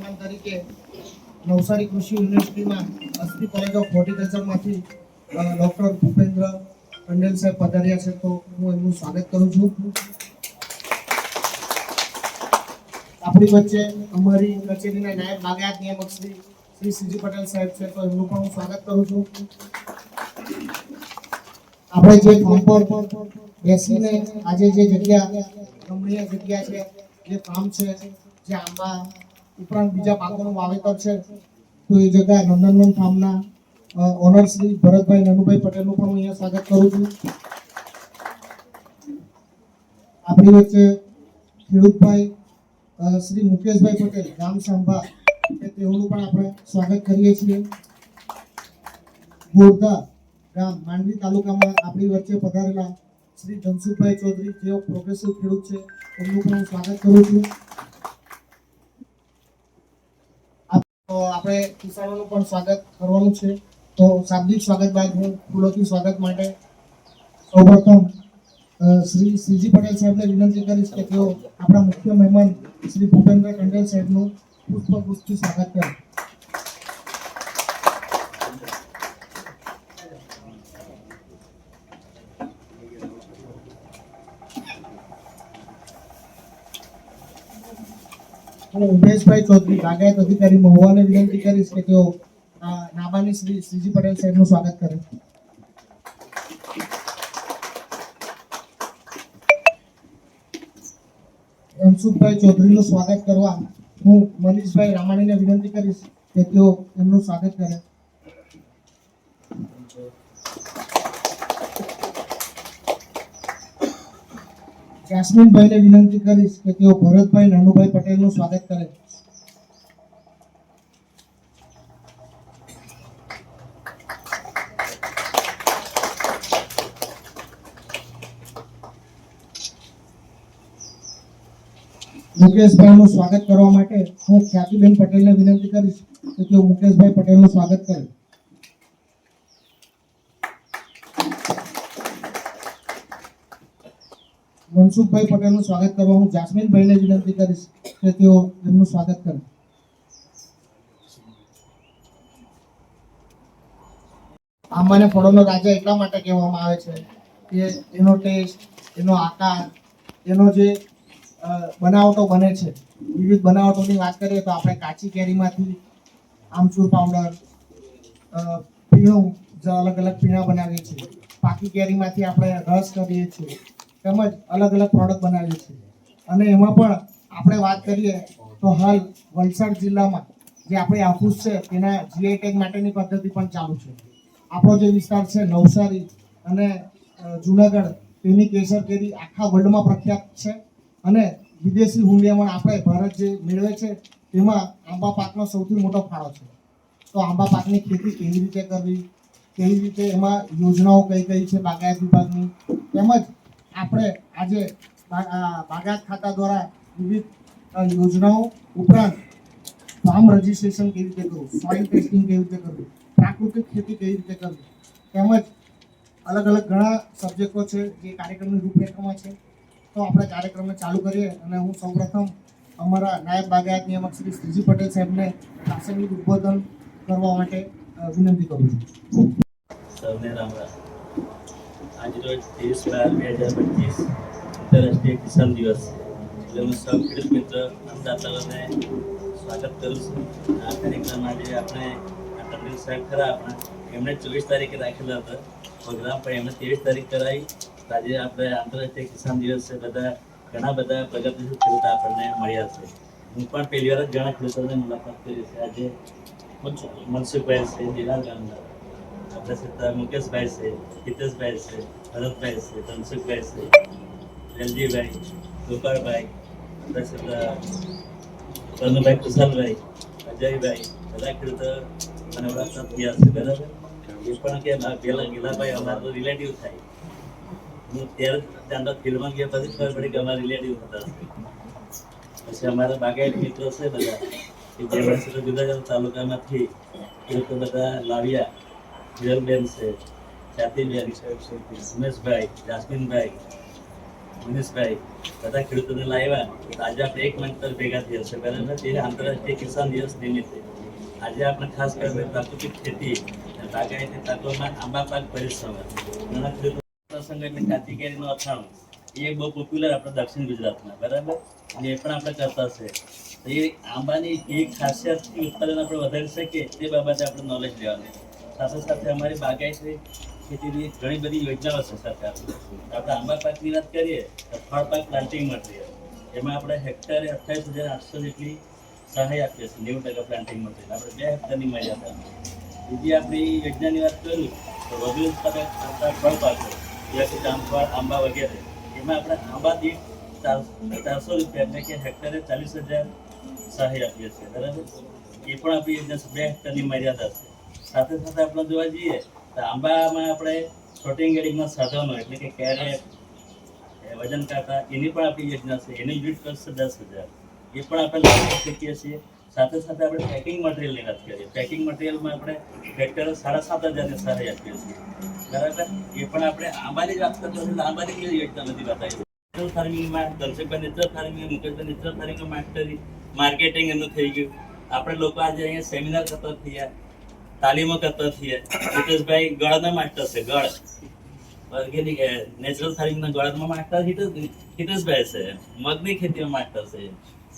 સન્માન તરીકે નવસારી કૃષિ યુનિવર્સિટીમાં Aspee college of હોર્ટિકલ્ચરમાંથી doctor Bhupendra પંડેલ સાહેબ પધાર્યા છે, તો હું એમનું સ્વાગત કરું છું. આપણી વચ્ચે અમારી કચેરીના નાયબ બાગાયત નિયામક શ્રી સીજી પટેલ સાહેબ છે, તો એમનું પણ હું સ્વાગત કરું છું. આપણે જે ફાર્મ પર બેસીને આજે જે જગ્યા રમણીય જગ્યા છે, જે ફાર્મ છે, જે આંબા ઉપરાંત બીજા પાકોનું વાવેતર છે, તો એ જગ્યા નંદનવન ફાર્મના ઓનર શ્રી ભરતભાઈ નનુભાઈ પટેલનું પણ હું અહીંયા સ્વાગત કરું છું. આપણી વચ્ચે ખેડૂતભાઈ શ્રી મુકેશભાઈ પટેલ ગામ સાંભા તેઓનું પણ આપણે સ્વાગત કરીએ છીએ. ગોરધા ગામ માંડવી તાલુકામાં આપણી વચ્ચે પધારેલા શ્રી ધનસુખભાઈ ચૌધરી, જેઓ પ્રોગ્રેસિવ ખેડૂત છે, એમનું પણ હું સ્વાગત કરું છું. આપણે કિસાનોનું પણ સ્વાગત કરવાનું છે, તો શાબ્દિક સ્વાગત બાદ હું ફૂલોથી સ્વાગત માટે સૌપ્રથમ શ્રી સીજી પટેલ સાહેબને વિનંતી કરીશ કે તેઓ આપણા મુખ્ય મહેમાન શ્રી ભૂપેન્દ્ર પંડેલ સાહેબનું પુષ્પગુચ્છથી સ્વાગત કરે. હું ઉમેશભાઈ ચૌધરી બાગાયત અધિકારી મહુવાને વિનંતી કરીશ કે તેઓ નાબાની શ્રી સીજી પટેલ સાહેબનું સ્વાગત કરે. ધનસુખભાઈ ચૌધરીનું સ્વાગત કરવા હું મનીષભાઈ રામાણીને વિનંતી કરીશ કે તેઓ એમનું સ્વાગત કરે. જાસ્મીનભાઈને વિનંતી કરીશ કે તેઓ ભરતભાઈ નાનુભાઈ પટેલનું સ્વાગત કરે. મુકેશભાઈનું સ્વાગત કરવા માટે હું ખ્યાતિબેન પટેલને વિનંતી કરીશ કે તેઓ મુકેશભાઈ પટેલનું સ્વાગત કરે. મનસુખભાઈ પટેલનું સ્વાગત કરવા હું જાસ્મીનભાઈને વિનંતી કરીશ કે તેઓ એમનું સ્વાગત કરે. આંબાને ફળોનો રાજા એટલા માટે કહેવામાં આવે છે કે એનો ટેસ્ટ, એનો આકાર, એનો જે બનાવટો બને છે, વિવિધ બનાવટોની વાત કરીએ તો આપણે કાચી કેરીમાંથી આમચૂર પાવડર, પીણું, અલગ અલગ પીણા બનાવીએ છીએ. પાકી કેરીમાંથી આપણે રસ કરીએ છીએ, તેમજ અલગ અલગ પ્રોડક્ટ બનાવીએ છીએ. અને એમાં પણ આપણે વાત કરીએ તો હાલ વલસાડ જિલ્લામાં જે આપણી હાફૂસ છે તેના જીઆઈ ટેગ માટેની પદ્ધતિ પણ ચાલુ છે. આપણો જે વિસ્તાર છે નવસારી અને જુનાગઢ, તેની કેસર કેરી આખા વર્લ્ડમાં પ્રખ્યાત છે. અને વિદેશી હુંડિયામણ આપણે ભારત જે મેળવે છે તેમાં આંબા પાકનો સૌથી મોટો ફાળો છે. તો આંબા પાકની ખેતી કેવી રીતે કરવી, કેવી રીતે એમાં યોજનાઓ કઈ કઈ છે બાગાયત વિભાગની, તેમજ આપણે આજે બાગાયત ખાતા દ્વારા વિવિધ યોજનાઓ ઉપરાંત ફાર્મ રજીસ્ટ્રેશન કેવી રીતે કરવું, સોઇલ ટેસ્ટિંગ કેવી રીતે કરવું, પ્રાકૃતિક ખેતી કેવી રીતે કરવી, તેમજ અલગ અલગ ઘણા સબ્જેક્ટો છે જે કાર્યક્રમની રૂપરેખામાં છે. તો આપણે કાર્યક્રમને ચાલુ કરીએ અને હું સૌપ્રથમ અમારા નાયબ બાગાયત નિયામક શ્રી સીજી પટેલ સાહેબને પ્રાસંગિક ઉદ્બોધન કરવા માટે વિનંતી કરું છું. સૌને રામ રામ. આજરોજ 30/12/2025 આંતરરાષ્ટ્રીય કિસાન દિવસ એટલે હું સૌ ખેડૂત મિત્ર અન્નદાતાઓને સ્વાગત કરું છું. આ કાર્યક્રમ આજે આપણે પટેલ સાહેબ ખરા આપણા, એમણે 24 તારીખે રાખેલો હતો પ્રોગ્રામ, પણ એમણે 23 તારીખ કરાવી. આજે આપણે આંતરરાષ્ટ્રીય કિસાન દિવસે ઘણા બધા પ્રગતિશીલ ખેડૂત આપણને મળ્યા છે. હું પણ પહેલી વાર જ ઘણા ખેડૂતોને મુલાકાત કરી છે. આજે મનસુખભાઈ છે, જિલ્લા ગામના, આપણા છતાં મુકેશભાઈ છે, હિતેશભાઈ છે, ભરતભાઈ છે, ધનસુખભાઈ છે, વેલજીભાઈ, ગોપાળભાઈ, આપણા છતાં કનુભાઈ, કુશાલભાઈ, અજયભાઈ, બધા ખેડૂતો મને ઓળખતા થયા છે. બરાબર, એ પણ કે પેલા ગીલાભાઈ અમારા રિલેટિવ થાય. હું ત્યારે ત્યાં ફિલ્ડમાં ગયા પછી ખબર પડી કે અમારા રિલેટિવ હતા. પછી અમારા બાગાયત મિત્રો છે બધા કે જે વર્ષે જુદા જુદા તાલુકામાંથી ખેડૂતો બધા લાવ્યા. હિરલબેન છે, ખ્યાતિબેન છે, ઉમેશભાઈ, જાસ્મીનભાઈ, મનીષભાઈ બધા ખેડૂતોને લાવ્યા. તો આજે આપણે એક મંચ પર ભેગા થયા છે બરાબર. તે આંતરરાષ્ટ્રીય કિસાન દિવસ નિમિત્તે આજે આપણે ખાસ કરીને પ્રાકૃતિક ખેતી અને બાગાયતી પાકોમાં આંબા પાક પરિશ્રમ નાના ખેડૂતો પ્રસંગ એટલે કાચી કેરીનું અથાણું એ બહુ પોપ્યુલર આપણા દક્ષિણ ગુજરાતમાં બરાબર. અને એ પણ આપણે કરતા છે. તો એ આંબાની એક ખાસિયતથી ઉત્પાદન આપણે વધારી શકીએ તે બાબતે આપણે નોલેજ લેવાનું. સાથે સાથે અમારી બાગાયતી ખેતીની ઘણી બધી યોજનાઓ છે સરકાર. આપણે આંબા પાકની વાત કરીએ તો ફળ પાક પ્લાન્ટિંગ મટીરિયલ એમાં આપણે હેક્ટરે 28,800 જેટલી સહાય આપીએ છીએ 90% પ્લાન્ટિંગ મટીરિયલ આપણે 2 હેક્ટરની મર્યાદા. બીજી આપણી યોજનાની વાત કરું તો વધુ ઉત્પાદક કરતા ફળ પાકો જેવા કે જામફળ આંબા વગેરે એમાં આપણે આંબા દીઠ 400 રૂપિયા એટલે કે હેક્ટરે 40,000 સહાય આપીએ છીએ બરાબર. એ પણ આપણી યોજના છે 2 હેક્ટરની મર્યાદા છે. સાથે સાથે આપણે જોવા જઈએ તો આંબામાં આપણે શોર્ટિંગ એડિંગના સાધનો એટલે કે કેરેટ વજન કાંટા એની પણ આપણી યોજના છે. એની યુનિટ કોસ્ટ છે 10,000. એ પણ આપણે લાવી શકીએ છીએ. સાથે સાથે આપણે પેકિંગ મટીરિયલની વાત કરીએ. પેકિંગ મટીરિયલમાં આપણે હેક્ટરે 7,500ની સહાય આપીએ છીએ બરાબર. એ પણ આપણે આંબાની જ વાત કરતા હોય તો આંબાની જ યોજના બધી બતાવી. નેચરલ ફાર્મિંગમાં ધનસુખભાઈ નેચરલ ફાર્મિંગ, મુકેશભાઈ નેચરલ ફાર્મિંગમાં માર્કેટિંગ એમનું થઈ ગયું. આપણે લોકો આજે અહીંયા સેમિનાર કરતા થયા, તાલીમો કરતા થયા. હિતેશભાઈ ગળના માસ્ટર છે. ગળ ઓર્ગેનિક નેચરલ ફાર્મિંગના ગળમાં માસ્ટર હિતેશભાઈ છે. મગની ખેતીમાં માસ્ટર છે.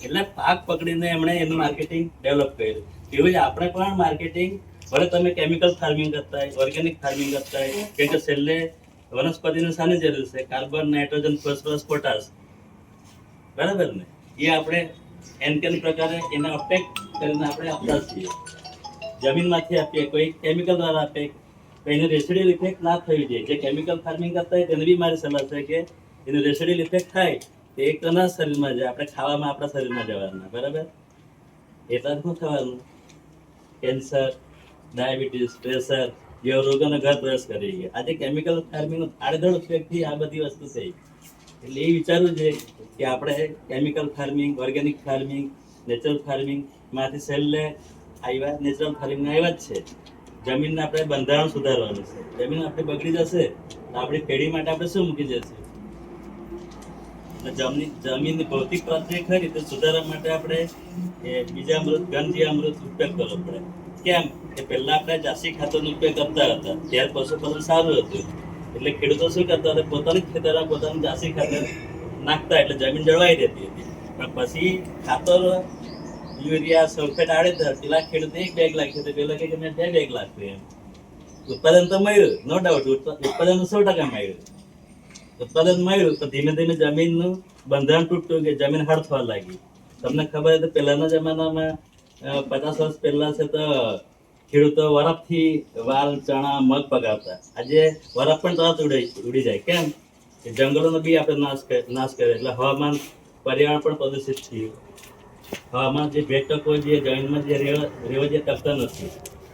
એટલે પાક પકડીને એમણે એનું માર્કેટિંગ ડેવલપ કર્યું. એવું જ આપણે પણ માર્કેટિંગ ભલે તમે કેમિકલ ફાર્મિંગ કરતા હોય, ઓર્ગેનિક ફાર્મિંગ કરતા હોય, કેમ કે છેલ્લે વનસ્પતિને શાની જરૂર છે? કાર્બન, નાઇટ્રોજન, ફોસ્ફરસ, પોટાશ બરાબર ને. એ આપણે એનકેન પ્રકારે એને અપટેક કરીને આપણે આપતા છીએ. જમીનમાંથી આપીએ, કોઈ કેમિકલ દ્વારા આપીએ, એનું રેસિડ્યુઅલ ઇફેક્ટ ના થવી જોઈએ. જે કેમિકલ ફાર્મિંગ કરતા હોય તેને બી મારી સલાહ છે કે એનું રેસિડ્યુઅલ ઇફેક્ટ થાય તો એક તો ના શરીરમાં જાય, આપણે ખાવામાં આપણા શરીરમાં જવાના બરાબર. એટલા જ શું થવાનું? કેન્સર, ડાયાબિટીસ, પ્રેશર જેવા રોગોનો ઘર પ્રવેશ કરી ગયા. આજે કેમિકલ ફાર્મિંગનો આડેધડ ઉપયોગથી આ બધી વસ્તુ થઈ. એટલે એ વિચારવું છે કે આપણે chemical farming, organic farming, natural farming માંથી છેલ્લે આવ્યા નેચરલ ફાર્મિંગ આવ્યા જ છે. જમીનને આપણે બંધારણ સુધારવાનું છે. જમીન આપણે બગડી જશે તો આપણી પેઢી માટે આપણે શું મૂકી જશે? જમીનની ભૌતિક પ્રક્રિયા ખરી તો સુધારવા માટે આપણે બીજામૃત, ઘનજીવામૃત ઉપયોગ કરવો પડે. કેમ કે પહેલા આપણે જાસી ખાતરનો ઉપયોગ કરતા હતા ત્યારે પશુપાલન સારું હતું. એટલે ખેડૂતો શું કરતા હતા? પોતાની જ ખેતરમાં પોતાનું જાસી ખાતર નાખતા એટલે જમીન જળવાઈ રહેતી હતી. પણ પછી ખાતર યુરિયા, સલ્ફેટ આડે તો પેલા ખેડૂતે 1 બેગ લાગ્યો તો પેલા કે મેં 2 બેગ લાગ્યું. એમ ઉત્પાદન તો મળ્યું, નો ડાઉટ ઉત્પાદન 100% મળ્યું. ઉત્પાદન મળ્યું તો ધીમે ધીમે જમીનનું બંધારણ તૂટતું કે જમીન હળ થવા લાગી. તમને ખબર હોય તો પહેલાના જમાનામાં 50 વર્ષ પહેલા છે તો ખેડૂતો વરફથી વાલ, ચણા, મગ પગાવતા. આજે વરફ પણ તરત ઉડી જાય. કેમ કે જંગલોનો બી આપણે નાશ કરે એટલે હવામાન, પર્યાવરણ પણ પ્રદૂષિત થયું. હવામાન જે ભેજ ટકો જે જમીનમાં જે રેવા જે ટકતા નથી.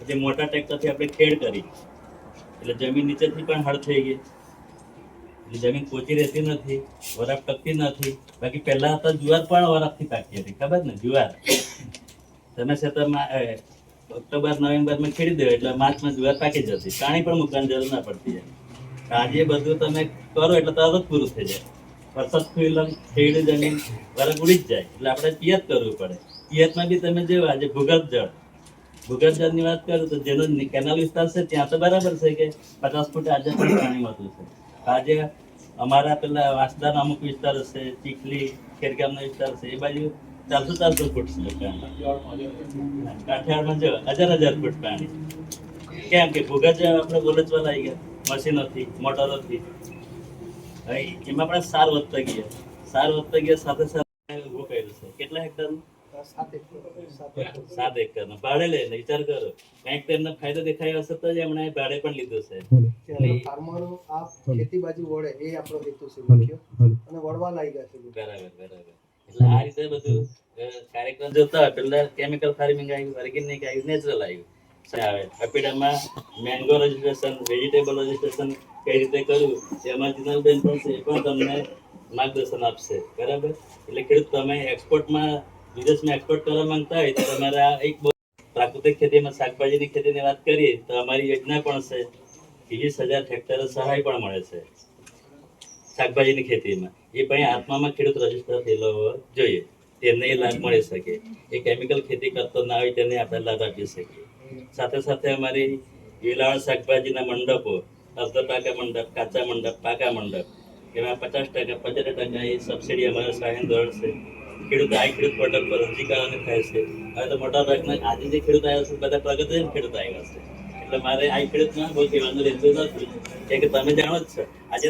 જે મોટા ટ્રેક્ટરથી આપણે ખેડ કરી એટલે જમીન નીચેથી પણ હળ થઈ ગઈ. જમીન પોચી રહેતી નથી, વરાપ ટકતી નથી. બાકી પહેલા તો જુવાર પણ વરાપથી પાકતી હતી, ખબર ને? જુવાર તમે ખેતરમાં ઓક્ટોબર, નવેમ્બરમાં ખેડી દો એટલે માર્ચમાં જુવાર પાકી જતી. પાણી પણ મૂકવાની જરૂર ના પડતી. આજે બધું તમે કરો એટલે તરત જ પૂરું થઈ જાય. વરસાદ ખેડૂ જમીન વરખ ઉડી જ જાય એટલે આપણે પિયત કરવું પડે. પિયતમાં બી તમે જો આજે ભૂગર્ભ જળની વાત કરું તો જેનો કેનાલ વિસ્તાર છે ત્યાં તો બરાબર છે કે 50 ફૂટ આજે પણ પાણી મળતું છે. આજે અમારા પેલા વાંસદાના અમુક વિસ્તાર છે, ચીખલી, ખેરગામનો વિસ્તાર છે, એ બાજુ 400 ફૂટ છે પાણી. કાઠિયાવાડમાં જો 1000 ફૂટ પાણી. કેમ કે ભૂગર્ભ જળ આપણે બોલચવા લાગી ગયા મશીનોથી, મોટરોથી. એમાં પણ સાર વધતા ગયા સાથે સાથે ઉભું કર્યું છે. કેટલા હેક્ટરનું? 7 હેક્ટરનું ભાડે લઈને વિચાર કરો. કંઈક તેમને ફાયદો દેખાયો હશે તો જ એમણે ભાડે પણ લીધું છે. ફાર્મરો આ ખેતી બાજુ વળે એ આપણો હેતુ છે મુખ્ય, અને વળવા લાગ્યા છે. બરાબર. એટલે આ રીતે બધું કાર્યક્રમ જોતા હોય પેલા કેમિકલ ફાર્મિંગ આવ્યું, ઓર્ગેનિક આવ્યું, નેચરલ આવ્યું. અપીડામાં મેંગો રજીસ્ટ્રેશન, વેજીટેબલ રજીસ્ટ્રેશન કઈ રીતે કરવું એમાં જીનલબેન પણ છે, એ પણ તમને માર્ગદર્શન આપશે. બરાબર. એટલે ખેડૂત તમે એક્સપોર્ટમાં વિદેશમાં એક્સપોર્ટ કરવા માંગતા હોય તો તમારા એક પ્રાકૃતિક ખેતીમાં શાકભાજીની ખેતીની વાત કરીએ તો અમારી યોજના પણ છે. 20,000 હેક્ટર સહાય પણ મળે છે. શાકભાજીની ખેતીમાં એ પણ આત્મામાં ખેડૂત રજીસ્ટર થયેલો હોવો જોઈએ. તેમને એ લાભ મળી શકે. એ કેમિકલ ખેતી કરતો ના હોય તેને આપણે લાભ આપી શકીએ. સાથે સાથે અમારી વેલાવળ શાકભાજીના મંડપો, અડધો પાકા મંડપ, કાચા મંડપ, પાકા મંડપ, એમાં 50%, 75% એ સબસિડી અમારા સહાયન ધોરણ છે. ખેડૂત પોર્ટલ પર અરજી કરવાની થાય છે. હવે તો મોટા ભાગના આજે જે ખેડૂત આવ્યા છે બધા પ્રગતિશીલ ખેડૂત આવ્યા છે. એટલે મારે આ ખેડૂતમાં બહુ કહેવાનું રહેતું નથી કે તમે જાણો જ છો આજે